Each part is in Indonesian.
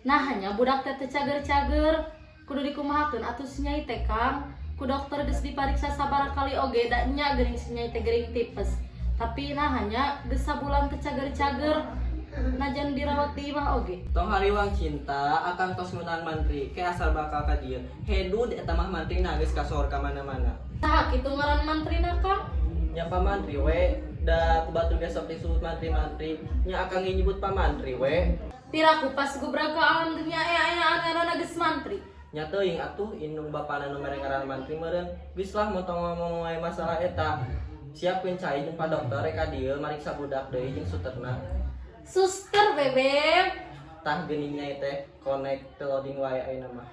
Nah hanya budak teh cager-cager kudu dikumahakeun atuh si Nyai teh Kang. Ku dokter geus dipariksa sabaraha kali oge da nya geuning si Nyai teh geuning tipes. Tapi nah hanya geus sabulan teh cager-cager najan dirawat di imah oge. Tong hariwang cinta akan tos ngunang mantri ke asal bakal ka dieu. Hedu eta mah mantri geus kasor ka mana-mana. Saha kitu ngaran mantrina Kang? Nya pamantri we da kubatur besok disebut mantri-mantri nya akan nyebut pamantri we. Piraku pas gubrag ka alam dunia aya ngaranna geus mantri. Nya teuing atuh indung bapana nu mere ngaran mantri meureun. Geus lah montong ngomong wae masalah eta. Siapkeun cai jeung pa dokter ka dieu mariksa budak deui jeung suterna. Suster bebek. Tah geuning nyai teh connect loading wae ayeuna mah.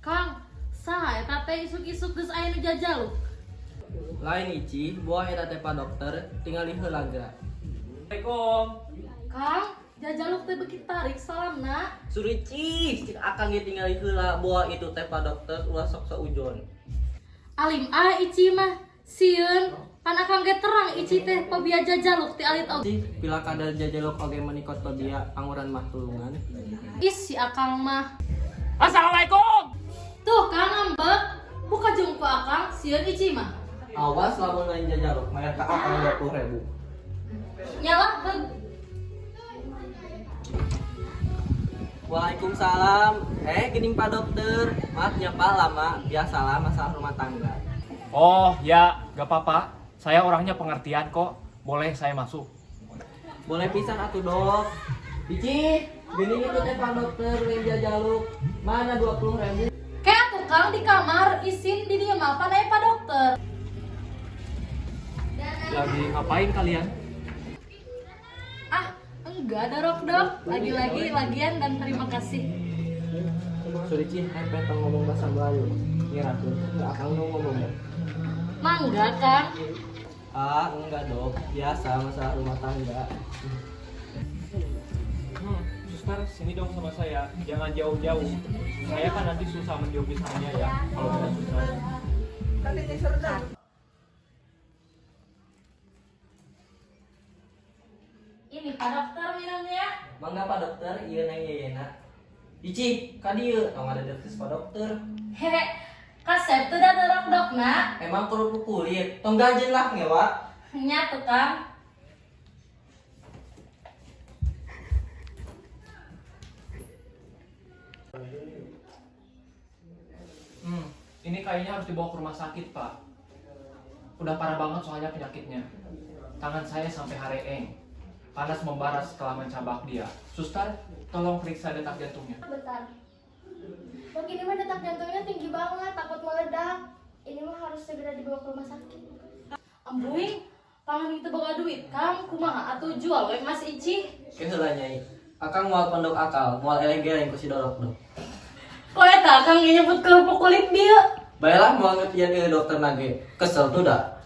Kang, saha eta teh isuk-isuk geus aya nu jajaluk? Lain Ici, buah eta teh pa dokter tinggal di heulaga. Assalamualaikum. Kang, jajaluk teh beuki tarik salamna. Surici, cik akang ge tinggal di heula buah itu teh pa dokter ulah sok saujon. Alim Ici mah sieun pan akang ge terang Ici teh pabia jajaluk ti alit oge. Cik, pila kadar jajaluk oge menikot dia panguran mah tulungan. Is si akang mah. Assalamualaikum. Tuh Kang ngambek, buka jungku akang sieun Ici mah. Awas lamun lain jajaluk, mayar ka akang 20.000. Nyalah beug. Waalaikumsalam. Geuning pa dokter. Maaf nya Pak lama, biasalah masalah rumah tangga. Oh ya, gak apa-apa. Saya orangnya pengertian kok. Boleh saya masuk. Boleh pisan atuh dok. Ici, geuning itu teh pa dokter lain jajaluk. Mana 20.000? Kayak tuh Kang di kamar isin di dieu mah pan aya pa dokter. Lagi ngapain kalian? Ah, enggak ada dok. Lagian dan terima kasih. Surici, tong ngomong bahasa Melayu. Ngirakeun teu akang nu ngomong. Mangga Kang. Enggak dok, biasa masalah rumah tangga. Suster, sini dong sama saya. Jangan jauh-jauh. Saya kan nanti susah menjauh pisahnya ya. Kalau tidak susah. Ini Pak Dokter minumnya. Mangga Pak Dokter, ieu nang yeyeuna. Ici, ka dieu tong ada deukes Pak Dokter. Hehe, kasep teu da dorok dokna. Emang kerupuk kulit, tong gajeun lah ngewa. Nya tuh Kang. Ini kayaknya harus dibawa ke rumah sakit, Pak. Udah parah banget soalnya penyakitnya. Tangan saya sampai hareeng. Panas membara setelah mencabak dia. Suster, tolong periksa detak jantungnya. Bentar. Dok, ini mah detak jantungnya tinggi banget, takut meledak. Ini mah harus segera dibawa ke rumah sakit. Ambuing, pangan itu bawa duit Kang, kumaha atuh jual we Mas Ici. Ke heula nyai. Akang moal pondok akal, moal eleng-geleng ku si dorok dok. Kok eta Kang nyebut kerupuk kulit dieu? Baiklah moal ngepian ke dokter nage. Kesel tuh dah.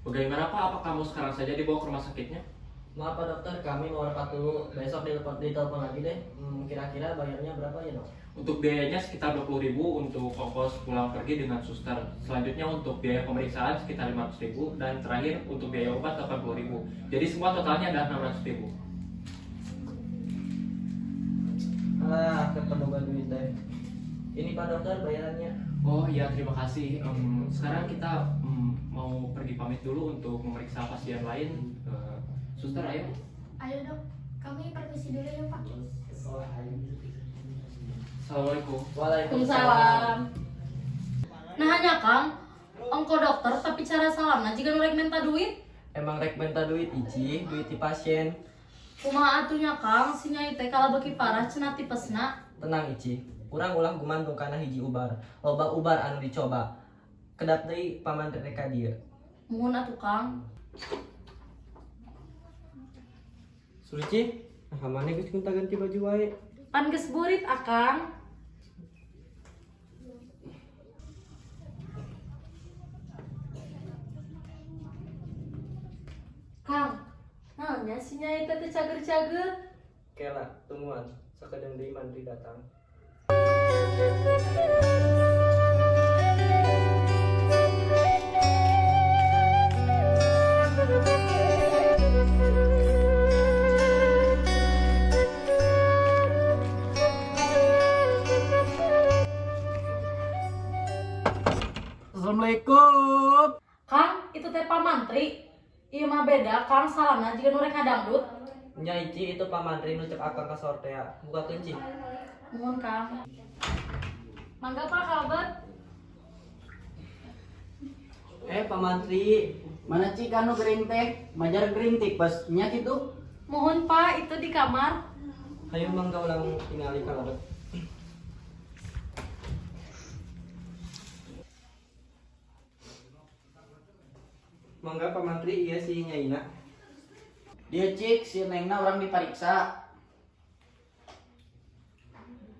Bagaimana Pak? Apa kamu sekarang saja dibawa ke rumah sakitnya? Maaf Pak Dokter, kami mau rapat dulu. Besok ditelepon lagi deh. Kira-kira bayarnya berapa ya dok? Untuk biayanya sekitar 20.000 untuk ongkos pulang pergi dengan suster. Selanjutnya untuk biaya pemeriksaan sekitar 500.000 dan terakhir untuk biaya obat 80.000. Jadi semua totalnya ada 600.000. Alah, kepenuhan duit deh. Ini Pak Dokter bayarannya. Oh iya, terima kasih. Sekarang kita mau pergi pamit dulu untuk memeriksa pasien lain. Suster, ayo. Ayo dok, kami permisi dulu ya Pak. Assalamualaikum. Waalaikumsalam. Nah hanya Kang, ongko dokter tapi cara salamna jika rek minta duit. Emang rek minta duit Ici, duit di pasien. Kumaha atunya Kang, si Nyai teh kalau beki parah cenah tipesna. Tenang Ici, urang ulah gumantung kana hiji ubar. Loba ubar anu dicoba. Kedap deui paman rek ka dieu. Muhun atuh Kang. Surici, mana geus kunta ganti baju wae. Pan geus burit Akang. Kang, naonnya si Nyai teh cager-cager? Kela, tungguan, sakedeng deui mantri datang. Assalamualaikum. Kang, itu teh Pak Mantri. Iya mah beda, Kang salahna jika mereka dangdut. Nya Ici itu Pak Mantri nu cek akang ka sortea. Buka kunci. Mohon Kang. Mangga Pak Kalbet. Pak Mantri. Mana cik anu gering teh? Majar gering tipes nya kitu. Mohon Pak, itu di kamar. Hayu mangga ulang tingali kalabet. Mangga Pak Mantri, iya si Nyaina. Dia cik si nengna orang diperiksa.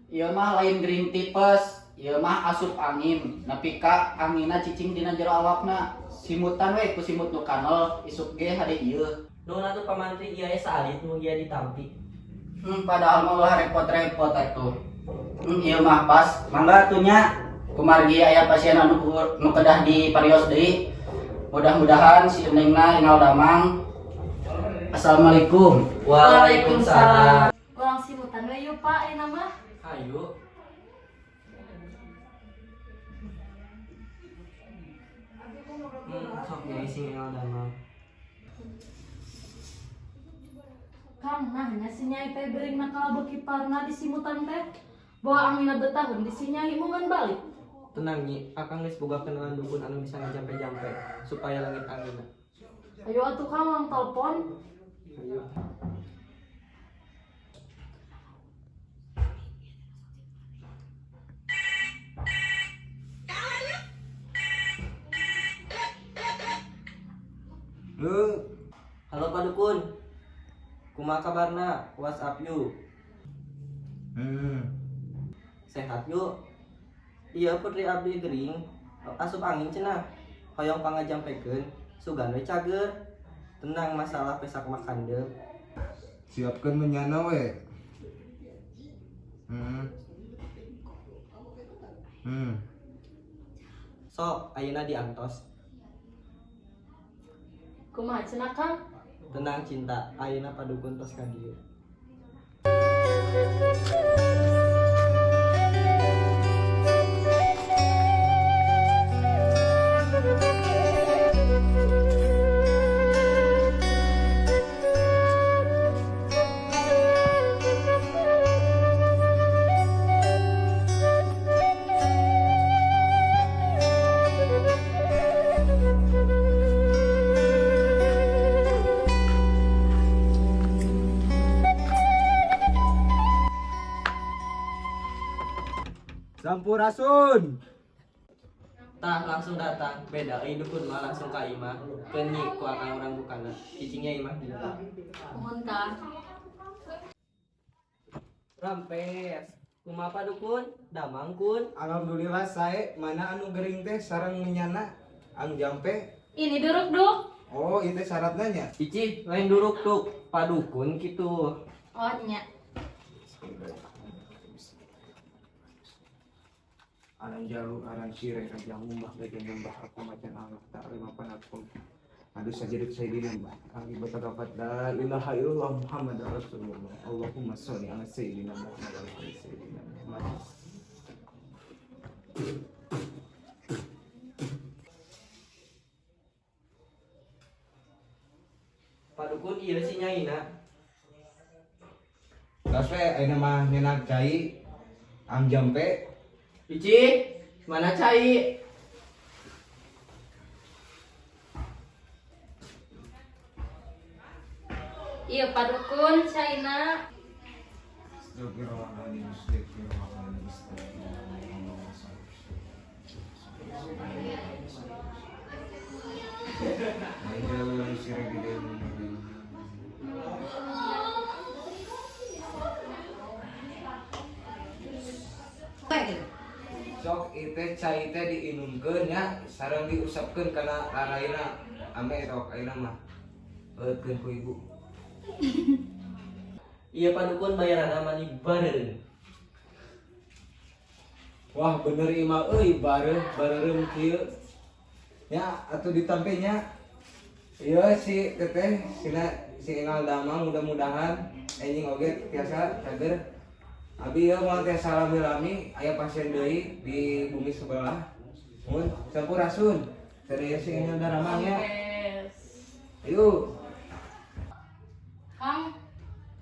Ieu mah lain gering tipes, ieu mah asup angin. Nepi ka angina cicing dina jero awakna. Simutan we ku simut nu kanel, isuk ge hade ieu. Nuna tuh Pak Mantri, iya salit nu dia ditampi. Padahal mah ulah repot-repot atuh. Ieu mah pas, mangga atuh nya. Kumargi aya pasien anu nu kedah di parios deui. Mudah-mudahan si nengna ingal damang. Assalamualaikum. Waalaikumsalam. Ulang simutan we yuk Pak, ini mah. Hayu. Sok jadi sing damang. Kang, nah nya si Nyai teh beuring nakal beuki parna di simutan teh. Bawa angina betahun di si Nyai mungan balik. Tenang Nyi, akang geus boga kenalan dukun anu bisa ngajampe-jampe supaya langit angina. Ayo atuh Kang ulang telepon. Hayu. Halo Pak Dukun. Kumaha kabarna? WhatsApp yuk. Sehat yuk. Iya Putri abdi gering. Asup angin cenah. Hoyong pangajampekeun. Sugan we cager. Tenang masalah pesak makan deu. Siapkan menyana we. Sok ayeuna diantos. Kumaha cenah Kang? Tenang cinta, ayeuna Pak Dukun tos ka dieu. Sampurasun. Tah langsung datang. Beda euy dukun mah langsung ka imah. Keun ku akang urang bukana. Cicingnya imah di depan. Mohon Kang. Rampes. Kumaha Pak Dukun? Damang kun. Alhamdulillah sae. Mana anu gering teh sareng menyana? Ang jampe. Ini duruk-duk. Oh, itu syaratnya nya. Cici, lain duruk duk. Pak Dukun gitu. Oh nya. Aran jalu, aran sireh, rajang umbah, bagian nyembah aku macan Allah, tak lima panakum. Aduh sajidik sayyidina mbah. Akibat terdapat la ilaha illallah Muhammad Rasulullah. Allahumma sholli ala sayyidina Muhammad wa ala sayyidina Muhammad. Pak Dukun ieu si Nyaina. Kaswe ayeuna mah nyenak cai ang jampe. Cici, mana cai? Iya Pak Dukun, China. Astagfirullahaladzim, astagfirullahaladzim, astagfirullahaladzim. Ayo sireh gede. Sok itu cai teh diinumkeun nya sareng diusapkeun kana raraina ame rok ayeuna mah eukeun ku ibu. Iya Pak Dukun bayaran amani bareng. Wah bener ima euy bareureum kieu. Ya atuh ditampenya. Iya si teteh si Engal Damang mudah-mudahan enjing oge tiasa cager. Abi ya moal teh salami-lami aya pasien deui di bumi sebelah. Mun sampurasun. Teu si Engal Damang ya. Yes. Ayo. Kang,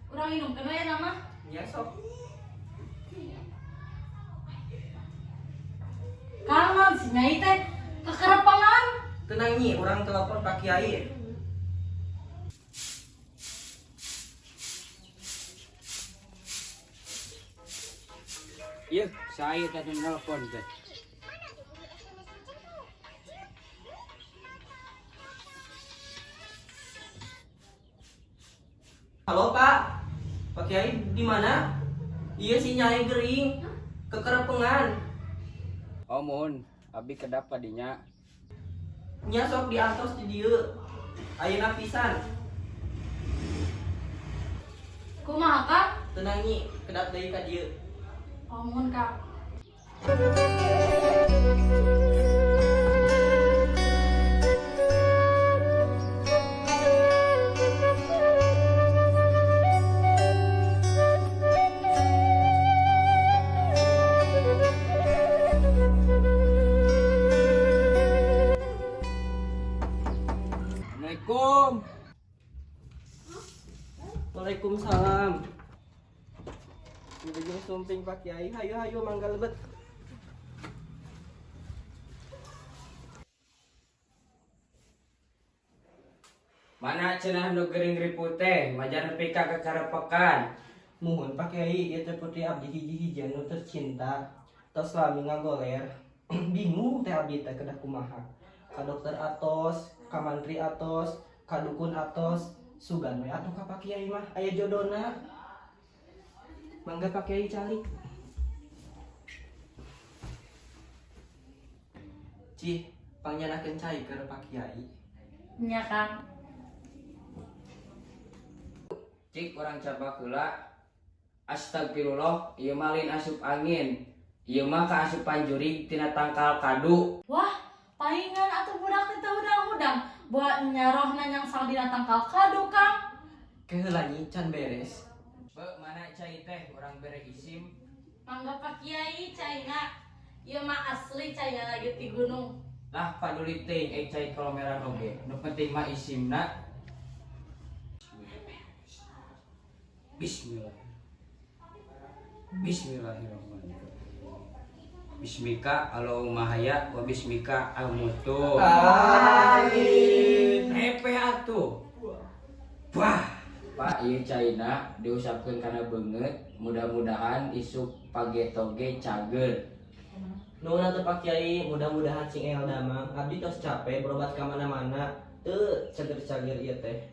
urang minum kan ya nama? Ya sok. Kang, naon si Nyai teh kekerepangan. Tenang nyi, orang telepon Pak Kiai. Iya, saya tadi nelpon teh. Halo Pak, Pak Kiai di mana? Iya si Nyai Gering, kekerepengan. Oh mohon, abi kedapa dinya. Nya sok diantos di dieu. Ayeuna pisan. Kumaha Kang? Tenang nyi, kedap deui ka dieu. Oh, mohon Kang. Assalamualaikum. Waalaikumsalam. Wilujeng sumping Pak Kiai, hayu mangga lebet. Mana cenah nu gering ripu teh, majan nepi ka kekarepekan. Muhun Pak Kiai, ieu teh putri abdi hiji-hiji anu tercinta. Tos lami ngagoler. Bingung teh abdi teh kedah kumaha. Ka dokter atos, ka mantri atos, ka dukun atos, sugan we atuh ka Pak Kiai mah aya jodona. Mangga Pak Kiai calik. Cih, pangyanakeun cai keur Pak Kiai. Nya Kang. Cik orang cabak heula. Astagfirullah, ieu malin asup angin. Ieu mah kaasupan jurig tina tangkal kadu. Wah, palingan atuh budak teh teu udang-udang. Buat nyarohna yang sang dina tangkal kadu Kang. Keheula nyi can beres. Be mana cai teh urang bere isim. Mangga Pak Kiai caina. Ieu mah asli caina lagi di gunung. Lah paduli teuing cai kalomeran oge. Nu penting mah isimna. Bismillah. Bismillahirrahmanirrahim. Bismika Allahumma haya wa bismika amutu. Amin. Epe atuh. Wah, Pak ieu caina diusapkeun kana beungeut, mudah-mudahan isuk pagetoge cager. Nuhun atuh Pak Kiai, mudah-mudahan cing Engel Damang abdi tos capek berobat ka mana-mana teu cager-cager ieu teh.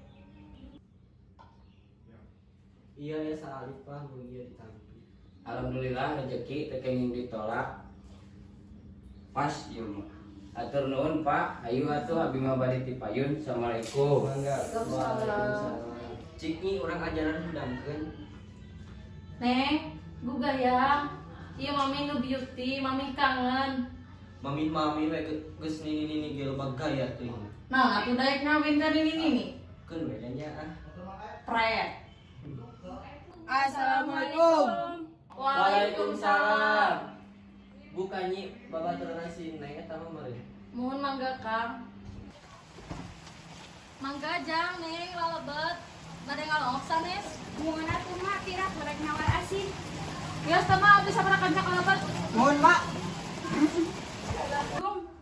Iya ya salif Pak, mun ieu ditampi. Alhamdulillah rezeki teu kenging ditolak. Pas ieu mah. Atur nuhun Pak, ayo atuh abi mah bade ti payun. Assalamualaikum. Mangga. Waalaikumsalam. Cik nyi urang ajaran hudangkeun. Neng, gugah ya. Ieu mami nu beauty, mami kangen. Mami we geus nini gel bagaya teuing. Nah, atuh daek ngawin ka nini. Keun we nya ah. Pret. Assalamualaikum. Waalaikumsalam. Bukannya babaturan si Neng eta mah meureun. Mohon mangga Kang. Mangga jang Neng lalebet. Bade ngalongok sanes. Mohon atuh mah tirak merek nawar asin. Geus teh mah bisa perakan ka lalebet. Mohon Mak.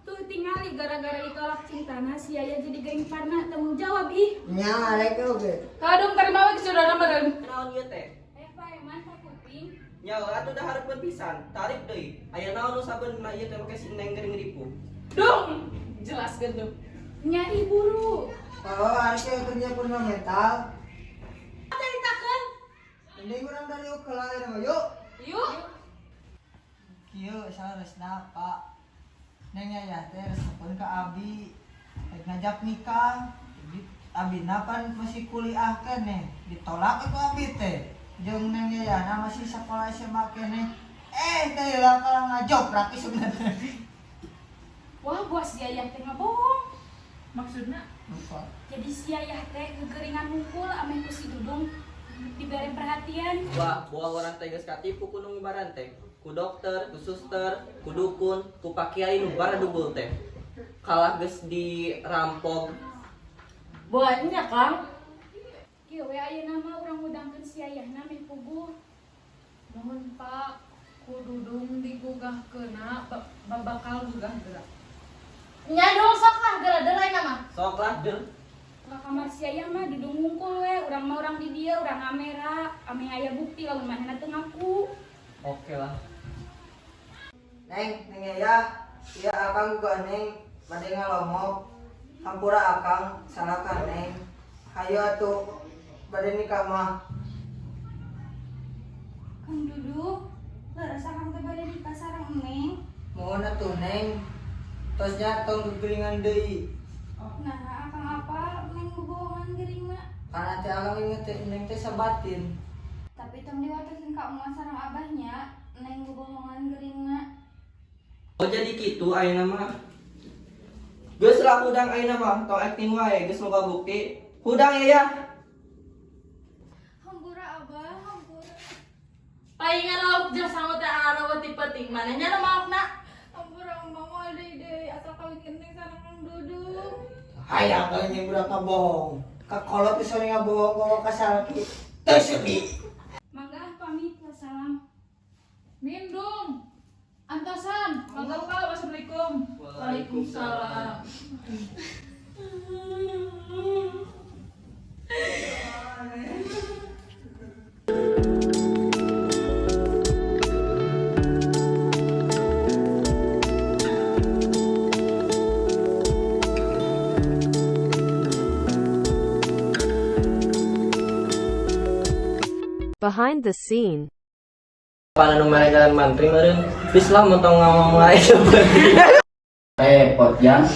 Tuh tingali gara-gara ditolak cintana si Yaya jadi gering parna tanggung jawab ih. Nya rek oge. Kadung terima we saudara meureun. Naon ieu teh? Eman tak kuping. Nya atuh dah hareupeun pisan, tarik deui. Aya naon nu sabeuna ieu teh make si Neng gering ripuh. Dung, jelas gendut. Nyari buru. Oh, arek kerja fundamental. Ceritakeun. Ini urang dari ukelair mah yuk. Yuk. Kieu saresna Pak. Neng Yayah teh resepkeun ka abi. Rek ngajak nikah. Abina pan masih kuliah keneh. Ditolak ku abi teh. Jeung Neng Yayahna masih sekolah SMA keneh. Teh lah kalau ngajoprak sebenarnya. Wah, bos si ayah teh bohong. Maksudnya Lupa. Jadi si ayah teh gegeringan hungkul ame ku si Dudung diberi perhatian. Wah, buah orang teh geus katipu ku nu ngabaran teh. Ku dokter, ku suster, ku dukun, ku pak kiai nu baradugul teh. Kalah geus dirampok. buahnya Kang. Kieu we ayeuna mah urang ngudangkeun si ayahna meh puguh. Mohon Pak, ku Dudung digugahkeuna bakal gugah gerak. Nya dong sok lah gara-gara mah. Sok lah deuh. Ka kamar si ayah mah Dudung hungkul we, urang mah urang di dieu, urang ngamera, ame aya bukti lamun manehna teu ngaku. Oke lah. Neng ya, iya akang juga neng, bade ngalomok, hampura akang, salakan neng, hayo atuh, bade nikah mah. Kang Dudu, leres akang teh bade nikah sareng Neng. Mohon atuh neng, tosnya tong gegeringan deui, Nah, akang apa Neng bohongan geuring mah. karena teh akang inget teh neng teh sabatin. Tapi tong diwatesin ka emak sareng abahnya, Neng bohongan geuring mah. Oh jadi kitu ayeuna mah. Geus lah hudang ayeuna mah, tong acting wae geus loba bukti. Hudang ya. Hampura abah, hampura. Palingan lauk jeung sangu teh anu leutik penting manehnya nu maafna. Hampura emak mah deui asal kawin geuning sareng Kang Dudung. Hayang kali nya budak bohong, kakolot teh sore ngabohong bawa ka salaki, teu sedih. Mangga pamit wassalam. Mindung. Antosan, mangga Pak. Wassalamualaikum. Waalaikumsalam. Behind the scene. Pana nu mere jalan mantri meureun. Bis lah montong ngomong wae. Repot Jang.